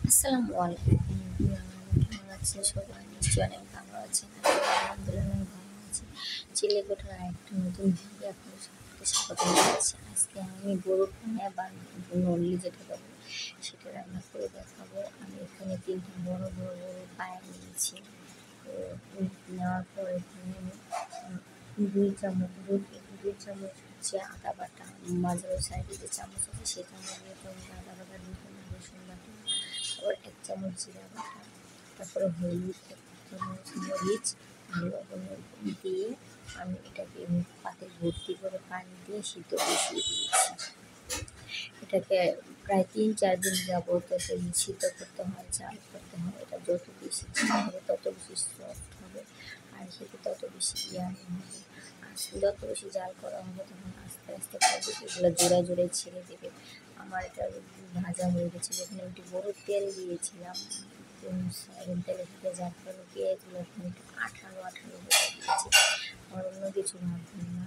আসসালামু আলাইকুম বন্ধুরা, কেমন আছেন সবাই? নিশ্চয়ই অনেক ভালো আছেন। আলহামদুলিল্লাহ অনেক ভালো আছি। চিলে কোঠার আরেকটা নতুন ভিডিও আপনাদের সবাইকে স্বাগত জানাচ্ছি। আজকে আমি গরুর পায়া বা নল্লি যেটা বলে সেটা রান্না করে দেখাবো। আমি এখানে 3টা বড় বড় গরুর পায়া নিয়েছি। তো নেওয়ার পর এখানে আমি 2 চামচ হচ্ছে আদা বাটা, মাঝারি সাইডে যে চামচ আছে সেই চামচ দিয়ে আদা বাটা দিতে হবে, রসুন বাটা, আবার 1 চামচ জিরা বাটা, তারপরে হলুদ, 1 চামচ মরিচ, লবণ দিয়ে আমি এটাকে পাতে ভর্তি করে পানি দিয়ে সিদ্ধ বসিয়ে দিয়েছি। এটাকে প্রায় 3-4 দিন যাবত এটাকে সিদ্ধ করতে হয়, জাল করতে হয়। এটা যত বেশি জাল হবে তত বেশি সফট হবে, আর সেটা তত বেশি ইয়ামি হবে। আর যত বেশি জাল করা হবে তখন আস্তে আস্তে এগুলো জোড়ায় জোড়ায় ছেড়ে দেবে। আমার এটা ভাজা হয়ে গেছিলো, এখানে একটু বড় তেল দিয়েছিলাম। সয়াবিন তেলে থেকে যার ফলে পেঁয়াজগুলো এখন একটু আঠালো আঠালো হয়ে গিয়েছে। আমার অন্য কিছু ভাববেন না।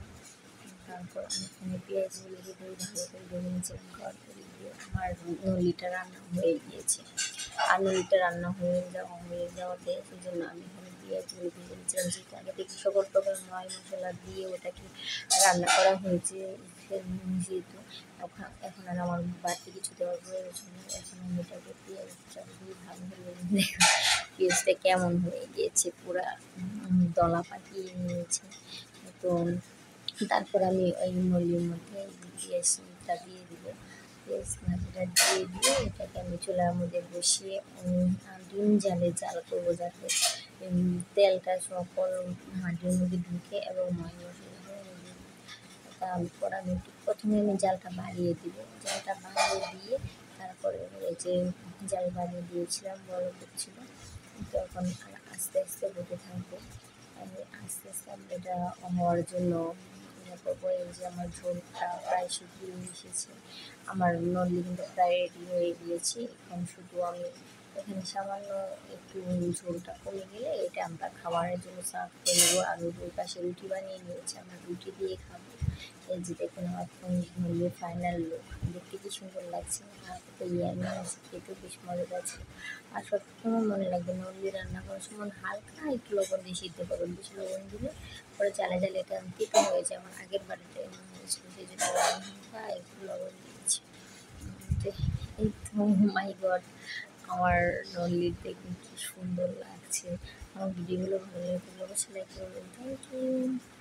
তারপর আমি এখানে পেঁয়াজগুলো দিয়ে ভালো করে ভেজে নিয়েছিলাম। তরকারি দিয়ে আমার নলিটা রান্না হয়ে গিয়েছে। আর নলিটা রান্না হয়ে যাওয়াতে সেই জন্য আমি এখানে পেঁয়াজগুলো ভেজে নিয়েছিলাম। যেহেতু আগে থেকে সকল প্রকার মশলা দিয়ে ওটাকে রান্না করা হয়েছে, যেহেতু এখন আর আমার বাড়তি কিছু দেওয়ার প্রয়োজন নেই। এখন আমি এটাকে পেঁয়াজটা দিয়ে ভালো করে পেঁয়াজটা কেমন হয়ে গিয়েছে, পুরা দলা পাকিয়ে নিয়েছে। তো তারপর আমি ওই নলির মধ্যে পেঁয়াজটা দিয়ে দিব। পেঁয়াজ ভাজিটা দিয়ে এটাকে আমি চুলার মধ্যে বসিয়ে ডিম জাল করবো, যাতে তেলটা সকল হাঁড়ির মধ্যে ঢুকে এবং মশলা হয়ে যায়। তারপর আমি প্রথমে জালটা বাড়িয়ে দিব। জালটা বাড়িয়ে দিয়ে তারপরে এই যে জাল বাড়িয়ে দিয়েছিলাম, বড় করছিল, তখন আস্তে আস্তে হতে থাকবে। আমি আস্তে আস্তে এটা হওয়ার জন্য করবো। এই যে আমার ঝোলটা প্রায় শুকিয়ে এসেছে, আমার নল্লি কিন্তু প্রায় রেডি হয়ে গিয়েছে। এখন শুধু আমি এখানে সামান্য একটু ঝোলটা কমে গেলে এটা আমরা খাবারের জন্য সার্ভ করে নেবো। আর ওই পাশে রুটি বানিয়ে নিয়েছি, আমরা রুটি দিয়ে খাবো। এই যে দেখুন আমার নল্লির ফাইনাল লুক, দেখতে কি সুন্দর লাগছে, আর তো ইয়ামি আছে, খেতেও বেশ মজা আছে। আর সবসময় মনে রাখবেন, নল্লি রান্না করার সময় হালকা একটু লবণ দিয়ে সিদ্ধ করবেন। বেশি লবণ দিলে পরে চালে এটা তিতো হয়ে যায়। আমার আগের বাড়িতে এমন হয়েছিল, সেই জন্য আমি হালকা একটু লবণ দিয়েছি। এই তো মাই গড, আমার নল্লি দেখুন কি সুন্দর লাগছে। আমার ভিডিওগুলো ভালো লাগলে অবশ্যই লাইক করবেন। Thank you.